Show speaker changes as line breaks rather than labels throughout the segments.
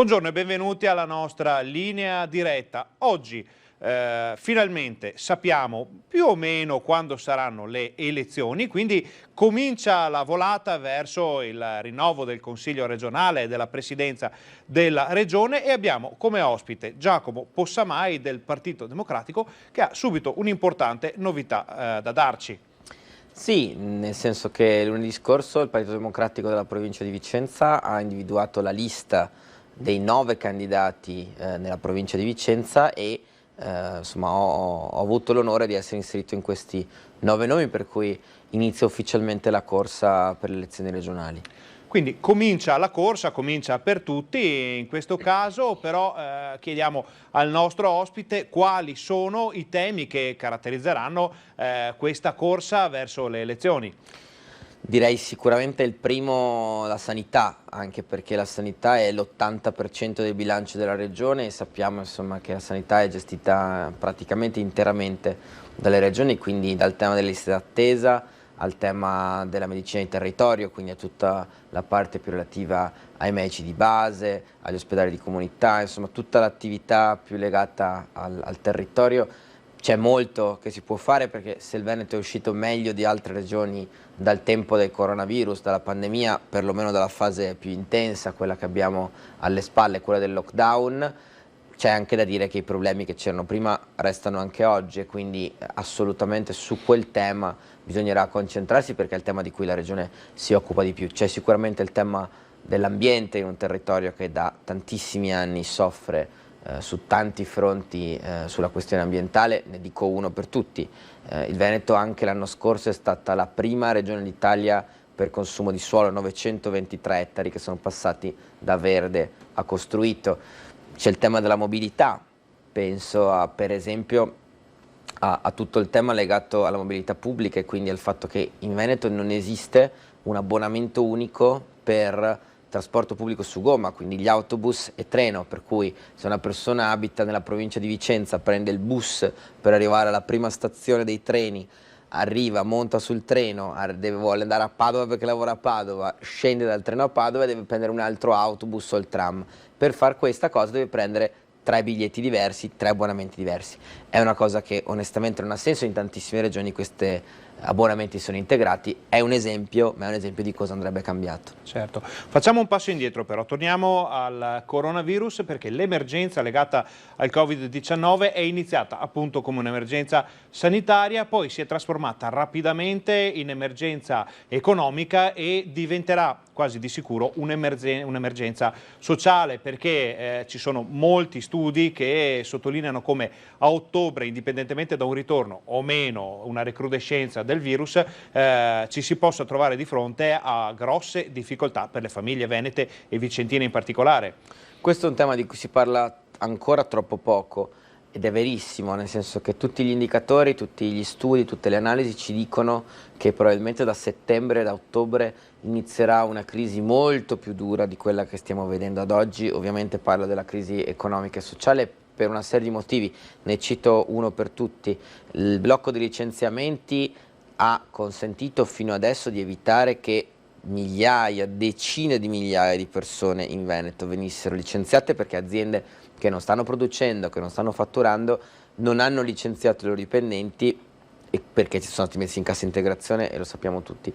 Buongiorno e benvenuti alla nostra linea diretta. Oggi finalmente sappiamo più o meno quando saranno le elezioni, quindi comincia la volata verso il rinnovo del Consiglio regionale e della Presidenza della Regione e abbiamo come ospite Giacomo Possamai del Partito Democratico che ha subito un'importante novità da darci.
Sì, nel senso che lunedì scorso il Partito Democratico della provincia di Vicenza ha individuato la lista dei 9 candidati nella provincia di Vicenza e insomma, ho avuto l'onore di essere inserito in questi 9 nomi, per cui inizia ufficialmente la corsa per le elezioni regionali.
Quindi comincia la corsa, comincia per tutti, in questo caso però chiediamo al nostro ospite quali sono i temi che caratterizzeranno questa corsa verso le elezioni.
Direi sicuramente il primo la sanità, anche perché la sanità è l'80% del bilancio della regione e sappiamo insomma, che la sanità è gestita praticamente interamente dalle regioni, quindi dal tema delle liste d'attesa al tema della medicina di territorio, quindi a tutta la parte più relativa ai medici di base, agli ospedali di comunità, insomma tutta l'attività più legata al territorio. C'è molto che si può fare perché se il Veneto è uscito meglio di altre regioni dal tempo del coronavirus, dalla pandemia, perlomeno dalla fase più intensa, quella che abbiamo alle spalle, quella del lockdown, c'è anche da dire che i problemi che c'erano prima restano anche oggi e quindi assolutamente su quel tema bisognerà concentrarsi perché è il tema di cui la regione si occupa di più. C'è sicuramente il tema dell'ambiente in un territorio che da tantissimi anni soffre su tanti fronti sulla questione ambientale, ne dico uno per tutti. Il Veneto anche l'anno scorso è stata la prima regione d'Italia per consumo di suolo, 923 ettari che sono passati da verde a costruito. C'è il tema della mobilità, penso per esempio a tutto il tema legato alla mobilità pubblica e quindi al fatto che in Veneto non esiste un abbonamento unico per trasporto pubblico su gomma, quindi gli autobus e treno, per cui se una persona abita nella provincia di Vicenza, prende il bus per arrivare alla prima stazione dei treni, arriva, monta sul treno, vuole andare a Padova perché lavora a Padova, scende dal treno a Padova e deve prendere un altro autobus o il tram. Per fare questa cosa deve prendere 3 biglietti diversi, 3 abbonamenti diversi. È una cosa che onestamente non ha senso, in tantissime regioni questi abbonamenti sono integrati, è un esempio, ma è un esempio di cosa andrebbe cambiato.
Certo, facciamo un passo indietro però, torniamo al coronavirus perché l'emergenza legata al Covid-19 è iniziata appunto come un'emergenza sanitaria, poi si è trasformata rapidamente in emergenza economica e diventerà quasi di sicuro un'emergenza sociale perché ci sono molti studi che sottolineano come a ottobre, indipendentemente da un ritorno o meno, una recrudescenza del virus, ci si possa trovare di fronte a grosse difficoltà per le famiglie venete e vicentine in particolare.
Questo è un tema di cui si parla ancora troppo poco ed è verissimo, nel senso che tutti gli indicatori, tutti gli studi, tutte le analisi ci dicono che probabilmente da settembre, da ottobre inizierà una crisi molto più dura di quella che stiamo vedendo ad oggi. Ovviamente parlo della crisi economica e sociale per una serie di motivi, ne cito uno per tutti. Il blocco dei licenziamenti ha consentito fino adesso di evitare che migliaia, decine di migliaia di persone in Veneto venissero licenziate perché aziende che non stanno producendo, che non stanno fatturando, non hanno licenziato i loro dipendenti e perché ci sono stati messi in cassa integrazione e lo sappiamo tutti.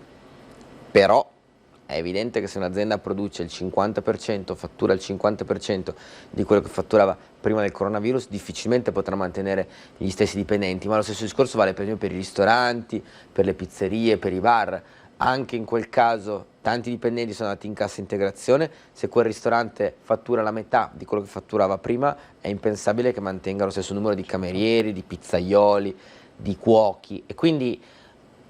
Però è evidente che se un'azienda produce il 50%, fattura il 50% di quello che fatturava prima del coronavirus, difficilmente potrà mantenere gli stessi dipendenti, ma lo stesso discorso vale per esempio per i ristoranti, per le pizzerie, per i bar. Anche in quel caso tanti dipendenti sono andati in cassa integrazione, se quel ristorante fattura la metà di quello che fatturava prima è impensabile che mantenga lo stesso numero di camerieri, di pizzaioli, di cuochi e quindi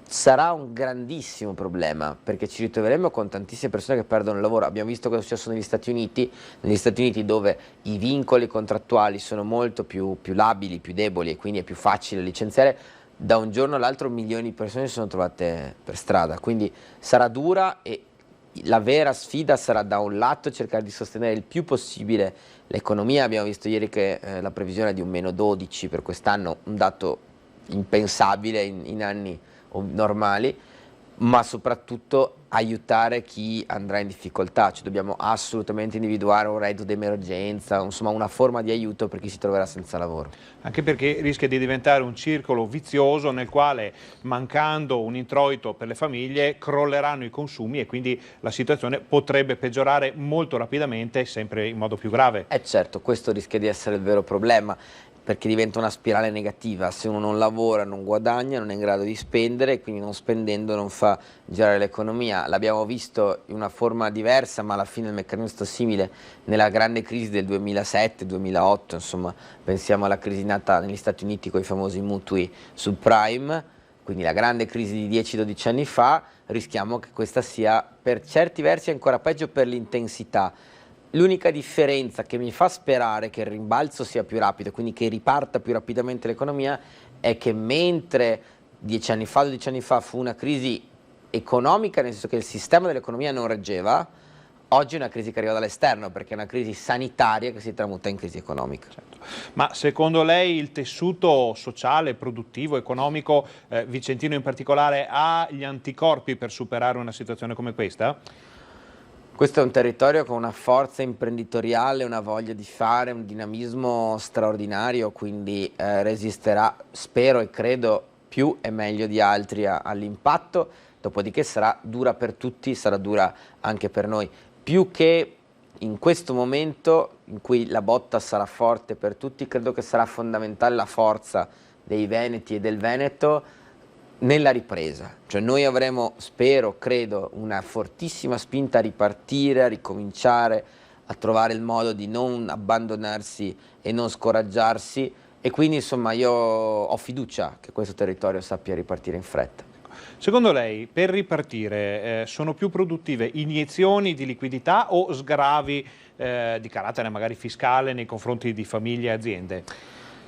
sarà un grandissimo problema perché ci ritroveremo con tantissime persone che perdono il lavoro. Abbiamo visto cosa è successo negli Stati Uniti dove i vincoli contrattuali sono molto più labili, più deboli e quindi è più facile licenziare. Da un giorno all'altro milioni di persone si sono trovate per strada, quindi sarà dura e la vera sfida sarà da un lato cercare di sostenere il più possibile l'economia. Abbiamo visto ieri che la previsione è di un meno 12 per quest'anno, un dato impensabile in anni normali, ma soprattutto aiutare chi andrà in difficoltà, cioè dobbiamo assolutamente individuare un reddito d'emergenza, insomma una forma di aiuto per chi si troverà senza lavoro.
Anche perché rischia di diventare un circolo vizioso nel quale, mancando un introito per le famiglie, crolleranno i consumi e quindi la situazione potrebbe peggiorare molto rapidamente, sempre in modo più grave.
Certo, questo rischia di essere il vero problema, perché diventa una spirale negativa. Se uno non lavora, non guadagna, non è in grado di spendere e quindi non spendendo non fa girare l'economia. L'abbiamo visto in una forma diversa, ma alla fine il meccanismo è stato simile nella grande crisi del 2007-2008, insomma, pensiamo alla crisi nata negli Stati Uniti con i famosi mutui subprime, quindi la grande crisi di 10-12 anni fa. Rischiamo che questa sia per certi versi ancora peggio per l'intensità. L'unica differenza che mi fa sperare che il rimbalzo sia più rapido, quindi che riparta più rapidamente l'economia, è che mentre 10 anni fa, 12 anni fa fu una crisi economica, nel senso che il sistema dell'economia non reggeva, oggi è una crisi che arriva dall'esterno, perché è una crisi sanitaria che si tramuta in crisi economica.
Certo. Ma secondo lei il tessuto sociale, produttivo, economico, vicentino in particolare, ha gli anticorpi per superare una situazione come questa?
Questo è un territorio con una forza imprenditoriale, una voglia di fare, un dinamismo straordinario, quindi resisterà, spero e credo, più e meglio di altri all'impatto, dopodiché sarà dura per tutti, sarà dura anche per noi. Più che in questo momento in cui la botta sarà forte per tutti, credo che sarà fondamentale la forza dei Veneti e del Veneto nella ripresa, cioè noi avremo, spero, credo, una fortissima spinta a ripartire, a ricominciare, a trovare il modo di non abbandonarsi e non scoraggiarsi e quindi insomma io ho fiducia che questo territorio sappia ripartire in fretta.
Secondo lei, per ripartire, sono più produttive iniezioni di liquidità o sgravi di carattere magari fiscale nei confronti di famiglie e aziende?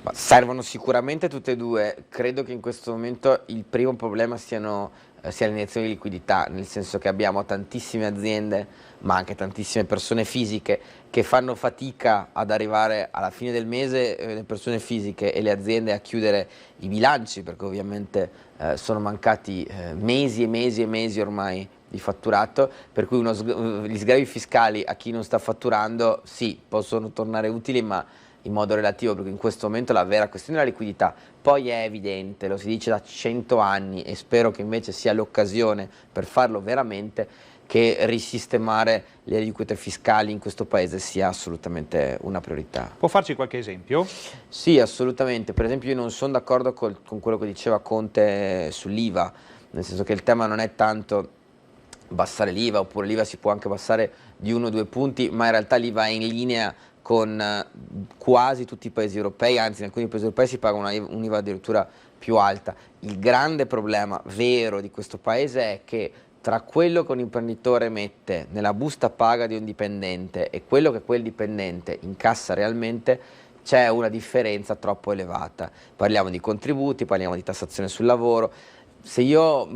Ma servono sicuramente tutte e due, credo che in questo momento il primo problema sia l'iniezione di liquidità, nel senso che abbiamo tantissime aziende, ma anche tantissime persone fisiche che fanno fatica ad arrivare alla fine del mese, le persone fisiche e le aziende a chiudere i bilanci, perché ovviamente sono mancati mesi e mesi e mesi ormai di fatturato, per cui gli sgravi fiscali a chi non sta fatturando sì, possono tornare utili, ma in modo relativo, perché in questo momento la vera questione è la liquidità. Poi è evidente, lo si dice da 100 anni e spero che invece sia l'occasione per farlo veramente, che risistemare le aliquote fiscali in questo paese sia assolutamente una priorità.
Può farci qualche esempio?
Sì, assolutamente. Per esempio io non sono d'accordo con quello che diceva Conte sull'IVA, nel senso che il tema non è tanto abbassare l'IVA, oppure l'IVA si può anche abbassare di 1 o 2 punti, ma in realtà l'IVA è in linea con quasi tutti i paesi europei, anzi in alcuni paesi europei si paga un'IVA addirittura più alta. Il grande problema vero di questo paese è che tra quello che un imprenditore mette nella busta paga di un dipendente e quello che quel dipendente incassa realmente c'è una differenza troppo elevata. Parliamo di contributi, parliamo di tassazione sul lavoro. Se io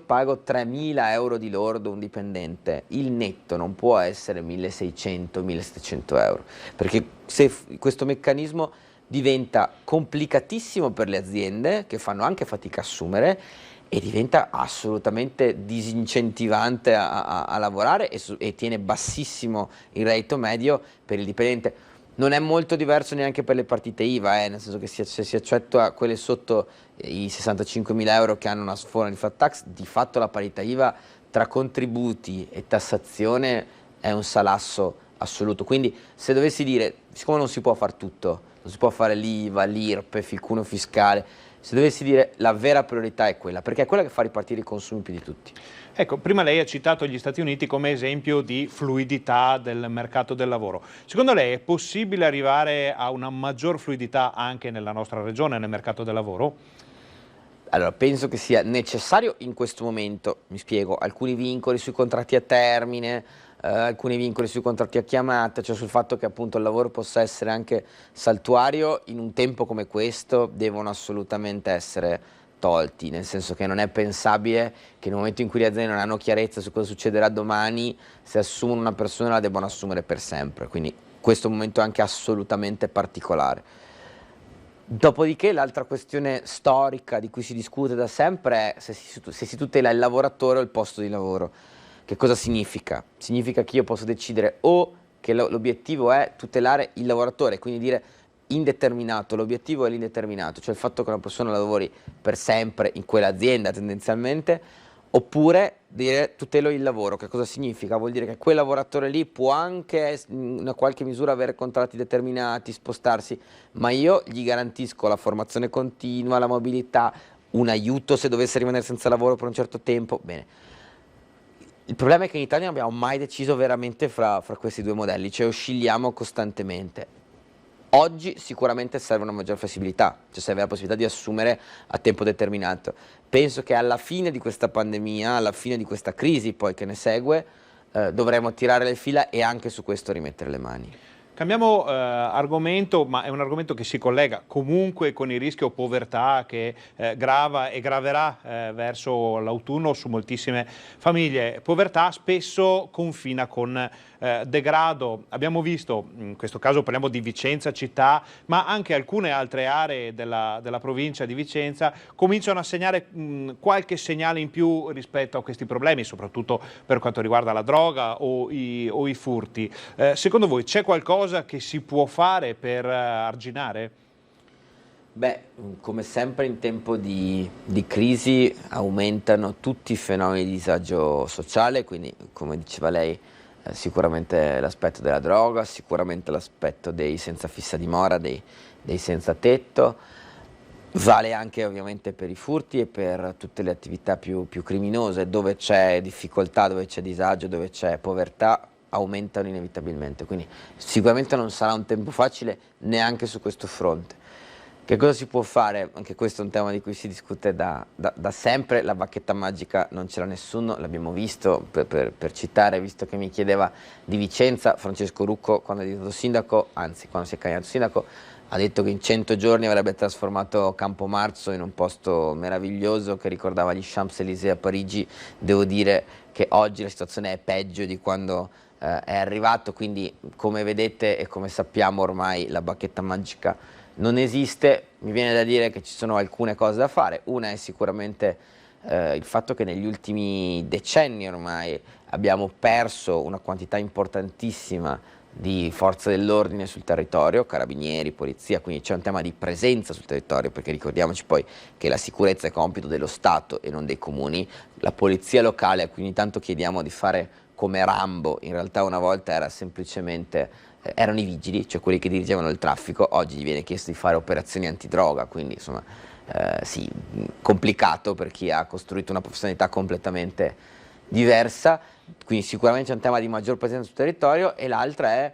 pago 3.000 euro di lordo un dipendente, il netto non può essere 1.600-1.700 euro, perché se questo meccanismo diventa complicatissimo per le aziende che fanno anche fatica a assumere e diventa assolutamente disincentivante a lavorare e tiene bassissimo il reddito medio per il dipendente. Non è molto diverso neanche per le partite IVA, nel senso che se si accetta quelle sotto i 65.000 euro che hanno una sforma di flat tax, di fatto la parità IVA tra contributi e tassazione è un salasso assoluto. Quindi se dovessi dire, siccome non si può fare tutto, non si può fare l'IVA, l'IRPEF, il cuneo fiscale, se dovessi dire la vera priorità è quella, perché è quella che fa ripartire i consumi più di tutti.
Ecco, prima lei ha citato gli Stati Uniti come esempio di fluidità del mercato del lavoro. Secondo lei è possibile arrivare a una maggior fluidità anche nella nostra regione, nel mercato del lavoro?
Allora, penso che sia necessario in questo momento, mi spiego, alcuni vincoli sui contratti a termine, alcuni vincoli sui contratti a chiamata, cioè sul fatto che appunto il lavoro possa essere anche saltuario, in un tempo come questo devono assolutamente essere tolti, nel senso che non è pensabile che nel momento in cui le aziende non hanno chiarezza su cosa succederà domani, se assumono una persona la debbano assumere per sempre, quindi questo è un momento anche assolutamente particolare. Dopodiché l'altra questione storica di cui si discute da sempre è se si tutela il lavoratore o il posto di lavoro. Che cosa significa? Significa che io posso decidere o che l'obiettivo è tutelare il lavoratore, quindi dire indeterminato, l'obiettivo è l'indeterminato, cioè il fatto che una persona lavori per sempre in quell'azienda tendenzialmente, oppure dire tutelo il lavoro. Che cosa significa? Vuol dire che quel lavoratore lì può anche in una qualche misura avere contratti determinati, spostarsi, ma io gli garantisco la formazione continua, la mobilità, un aiuto se dovesse rimanere senza lavoro per un certo tempo. Bene. Il problema è che in Italia non abbiamo mai deciso veramente fra questi due modelli, cioè oscilliamo costantemente. Oggi sicuramente serve una maggior flessibilità, cioè serve la possibilità di assumere a tempo determinato. Penso che alla fine di questa pandemia, alla fine di questa crisi poi che ne segue, dovremo tirare le fila e anche su questo rimettere le mani.
Cambiamo argomento, ma è un argomento che si collega comunque con il rischio povertà che grava e graverà verso l'autunno su moltissime famiglie. Povertà spesso confina con degrado. Abbiamo visto, in questo caso parliamo di Vicenza città, ma anche alcune altre aree della provincia di Vicenza cominciano a segnare qualche segnale in più rispetto a questi problemi, soprattutto per quanto riguarda la droga o i furti. Secondo voi c'è qualcosa che si può fare per arginare?
Beh, come sempre in tempo di crisi aumentano tutti i fenomeni di disagio sociale, quindi come diceva lei sicuramente l'aspetto della droga, sicuramente l'aspetto dei senza fissa dimora, dei senza tetto, vale anche ovviamente per i furti e per tutte le attività più criminose, dove c'è difficoltà, dove c'è disagio, dove c'è povertà, aumentano inevitabilmente, quindi sicuramente non sarà un tempo facile neanche su questo fronte. Che cosa si può fare? Anche questo è un tema di cui si discute da sempre, la bacchetta magica non ce l'ha nessuno, l'abbiamo visto, per citare, visto che mi chiedeva di Vicenza, Francesco Rucco quando è diventato sindaco, anzi quando si è candidato sindaco, ha detto che in 100 giorni avrebbe trasformato Campomarzo in un posto meraviglioso che ricordava gli Champs-Élysées a Parigi. Devo dire che oggi la situazione è peggio di quando è arrivato, quindi come vedete e come sappiamo ormai la bacchetta magica non esiste. Mi viene da dire che ci sono alcune cose da fare. Una è sicuramente il fatto che negli ultimi decenni ormai abbiamo perso una quantità importantissima di forze dell'ordine sul territorio, carabinieri, polizia, quindi c'è un tema di presenza sul territorio, perché ricordiamoci poi che la sicurezza è compito dello Stato e non dei comuni. La polizia locale, a cui ogni tanto chiediamo di fare come Rambo, in realtà una volta era semplicemente erano i vigili, cioè quelli che dirigevano il traffico. Oggi gli viene chiesto di fare operazioni antidroga, quindi insomma sì, complicato per chi ha costruito una professionalità completamente diversa, quindi sicuramente c'è un tema di maggior presenza sul territorio, e l'altra è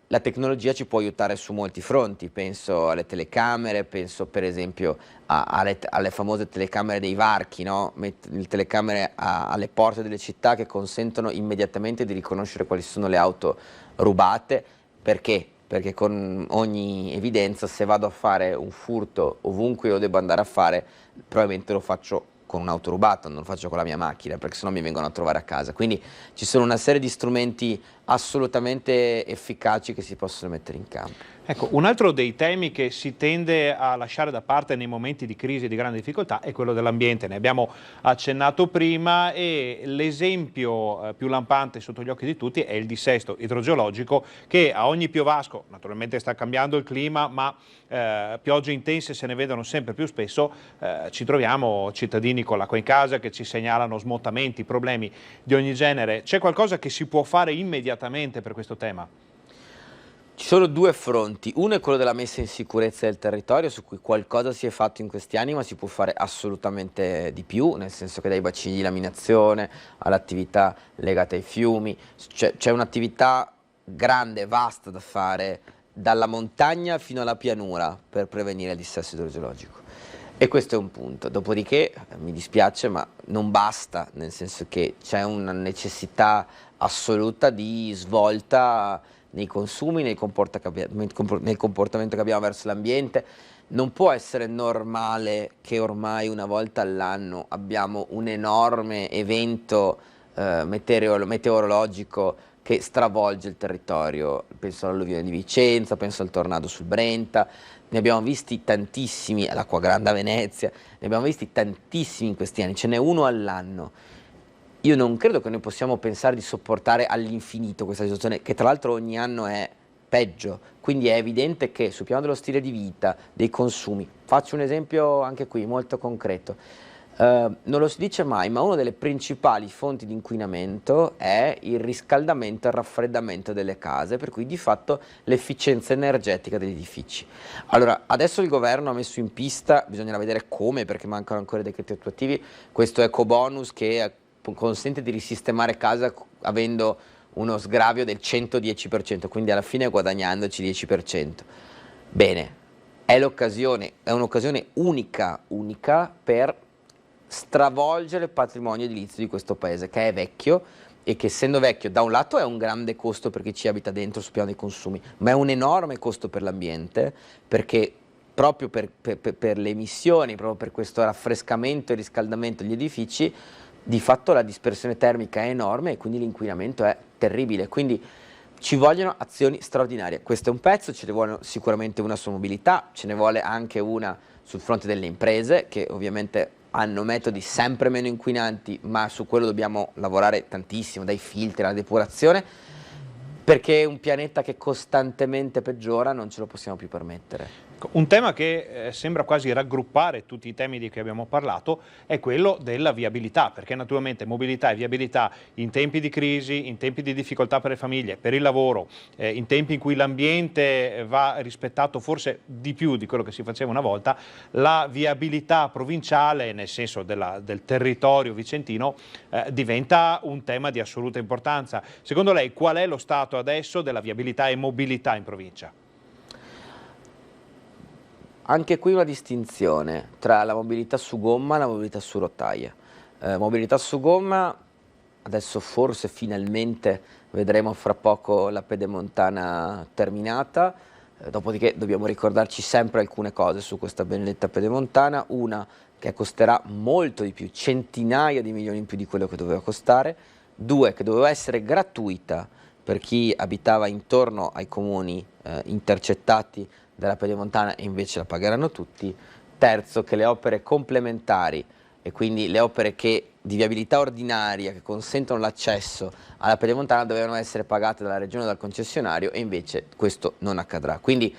la tecnologia ci può aiutare su molti fronti, penso alle telecamere, penso per esempio alle famose telecamere dei varchi, no? Le telecamere alle porte delle città che consentono immediatamente di riconoscere quali sono le auto rubate. Perché? Perché con ogni evidenza, se vado a fare un furto ovunque io debba andare a fare, probabilmente lo faccio con un'auto rubata, non lo faccio con la mia macchina, perché sennò mi vengono a trovare a casa. Quindi ci sono una serie di strumenti assolutamente efficaci che si possono mettere in campo.
Ecco, un altro dei temi che si tende a lasciare da parte nei momenti di crisi e di grande difficoltà è quello dell'ambiente. Ne abbiamo accennato prima e l'esempio più lampante sotto gli occhi di tutti è il dissesto idrogeologico che a ogni piovasco, naturalmente sta cambiando il clima, ma piogge intense se ne vedono sempre più spesso, ci troviamo cittadini con l'acqua in casa che ci segnalano smottamenti, problemi di ogni genere. C'è qualcosa che si può fare immediatamente per questo tema?
Ci sono due fronti, uno è quello della messa in sicurezza del territorio, su cui qualcosa si è fatto in questi anni, ma si può fare assolutamente di più, nel senso che dai bacini di laminazione all'attività legata ai fiumi, c'è un'attività grande, vasta da fare, dalla montagna fino alla pianura per prevenire il dissesto idrogeologico. E questo è un punto. Dopodiché, mi dispiace, ma non basta, nel senso che c'è una necessità assoluta di svolta nei consumi, nel comportamento che abbiamo verso l'ambiente. Non può essere normale che ormai una volta all'anno abbiamo un enorme evento meteorologico che stravolge il territorio. Penso all'alluvione di Vicenza, penso al tornado sul Brenta, ne abbiamo visti tantissimi, all'Acqua Grande a Venezia, ne abbiamo visti tantissimi in questi anni, ce n'è uno all'anno. Io non credo che noi possiamo pensare di sopportare all'infinito questa situazione, che tra l'altro ogni anno è peggio, quindi è evidente che sul piano dello stile di vita, dei consumi, faccio un esempio anche qui molto concreto, non lo si dice mai, ma una delle principali fonti di inquinamento è il riscaldamento e il raffreddamento delle case, per cui di fatto l'efficienza energetica degli edifici. Allora, adesso il governo ha messo in pista, bisognerà vedere come, perché mancano ancora i decreti attuativi, questo ecobonus che consente di risistemare casa avendo uno sgravio del 110%, quindi alla fine guadagnandoci 10%. Bene, è un'occasione unica per stravolgere il patrimonio edilizio di questo paese, che è vecchio e che, essendo vecchio, da un lato è un grande costo per chi ci abita dentro sul piano dei consumi, ma è un enorme costo per l'ambiente, perché proprio per le emissioni, proprio per questo raffrescamento e riscaldamento degli edifici, di fatto la dispersione termica è enorme e quindi l'inquinamento è terribile. Quindi ci vogliono azioni straordinarie. Questo è un pezzo, ce ne vuole sicuramente una su mobilità, ce ne vuole anche una sul fronte delle imprese, che ovviamente hanno metodi sempre meno inquinanti, ma su quello dobbiamo lavorare tantissimo, dai filtri alla depurazione, perché un pianeta che costantemente peggiora non ce lo possiamo più permettere.
Un tema che sembra quasi raggruppare tutti i temi di cui abbiamo parlato è quello della viabilità, perché naturalmente mobilità e viabilità in tempi di crisi, in tempi di difficoltà per le famiglie, per il lavoro, in tempi in cui l'ambiente va rispettato forse di più di quello che si faceva una volta, la viabilità provinciale, nel senso del territorio vicentino, diventa un tema di assoluta importanza. Secondo lei qual è lo stato adesso della viabilità e mobilità in provincia?
Anche qui una distinzione tra la mobilità su gomma e la mobilità su rotaia. Mobilità su gomma, adesso forse finalmente vedremo fra poco la pedemontana terminata, dopodiché dobbiamo ricordarci sempre alcune cose su questa benedetta pedemontana, una che costerà molto di più, centinaia di milioni in più di quello che doveva costare, due che doveva essere gratuita per chi abitava intorno ai comuni intercettati della pedemontana e invece la pagheranno tutti. Terzo, che le opere complementari e quindi le opere di viabilità ordinaria che consentono l'accesso alla pedemontana dovevano essere pagate dalla regione o dal concessionario e invece questo non accadrà. Quindi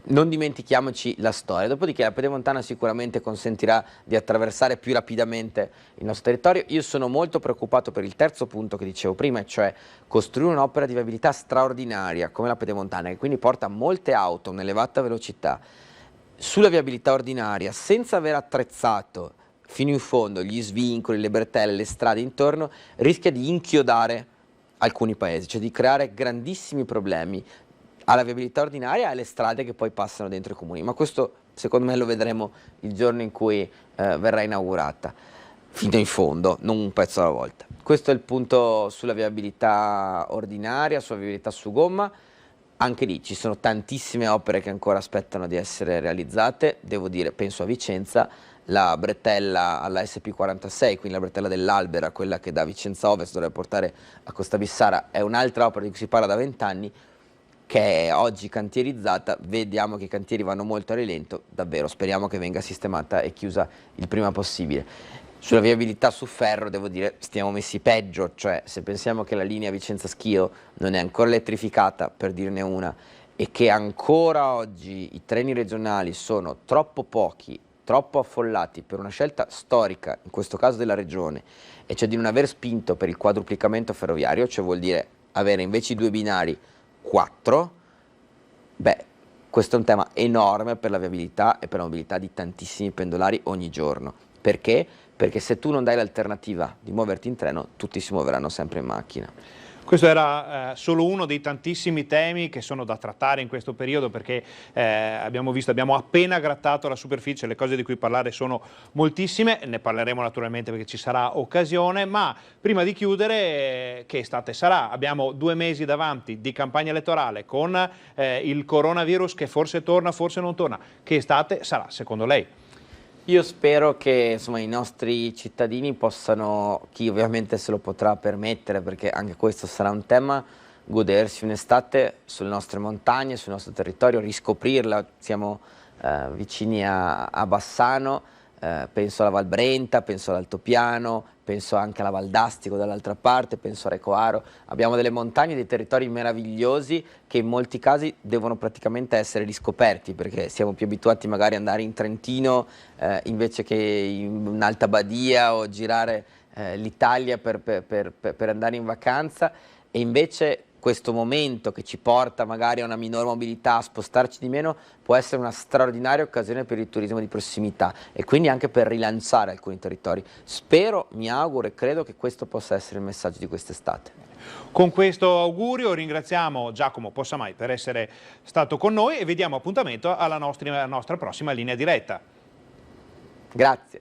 non dimentichiamoci la storia, dopodiché la pedemontana sicuramente consentirà di attraversare più rapidamente il nostro territorio. Io sono molto preoccupato per il terzo punto che dicevo prima, e cioè costruire un'opera di viabilità straordinaria come la pedemontana, che quindi porta molte auto a un'elevata velocità sulla viabilità ordinaria senza aver attrezzato fino in fondo gli svincoli, le bretelle, le strade intorno, rischia di inchiodare alcuni paesi, cioè di creare grandissimi problemi alla viabilità ordinaria e alle strade che poi passano dentro i comuni, ma questo secondo me lo vedremo il giorno in cui verrà inaugurata, fino in fondo, non un pezzo alla volta. Questo è il punto sulla viabilità ordinaria, sulla viabilità su gomma. Anche lì ci sono tantissime opere che ancora aspettano di essere realizzate, devo dire, penso a Vicenza, la bretella alla SP46, quindi la bretella dell'Albera, quella che da Vicenza Ovest dovrebbe portare a Costa è un'altra opera di cui si parla da 20 anni, che è oggi cantierizzata. Vediamo che i cantieri vanno molto a rilento, davvero speriamo che venga sistemata e chiusa il prima possibile. Sulla viabilità su ferro devo dire stiamo messi peggio, cioè se pensiamo che la linea Vicenza-Schio non è ancora elettrificata, per dirne una, e che ancora oggi i treni regionali sono troppo pochi, troppo affollati per una scelta storica, in questo caso della regione, e cioè di non aver spinto per il quadruplicamento ferroviario, cioè vuol dire avere invece i 2 binari 4, beh, questo è un tema enorme per la viabilità e per la mobilità di tantissimi pendolari ogni giorno. Perché? Perché se tu non dai l'alternativa di muoverti in treno, tutti si muoveranno sempre in macchina.
Questo era solo uno dei tantissimi temi che sono da trattare in questo periodo, perché abbiamo appena grattato la superficie, le cose di cui parlare sono moltissime, ne parleremo naturalmente perché ci sarà occasione, ma prima di chiudere, che estate sarà? Abbiamo 2 mesi davanti di campagna elettorale con il coronavirus che forse torna, forse non torna. Che estate sarà secondo lei?
Io spero che insomma, i nostri cittadini possano, chi ovviamente se lo potrà permettere, perché anche questo sarà un tema, godersi un'estate sulle nostre montagne, sul nostro territorio, riscoprirla. Siamo vicini a Bassano, penso alla Val Brenta, penso all'Altopiano, penso anche alla Val d'Astico dall'altra parte, penso a Recoaro. Abbiamo delle montagne, dei territori meravigliosi che in molti casi devono praticamente essere riscoperti, perché siamo più abituati magari ad andare in Trentino invece che in un'alta badia o girare l'Italia per andare in vacanza, e invece questo momento che ci porta magari a una minore mobilità, a spostarci di meno, può essere una straordinaria occasione per il turismo di prossimità e quindi anche per rilanciare alcuni territori. Spero, mi auguro e credo che questo possa essere il messaggio di quest'estate.
Con questo augurio ringraziamo Giacomo Possamai per essere stato con noi e vediamo appuntamento alla nostra prossima linea diretta.
Grazie.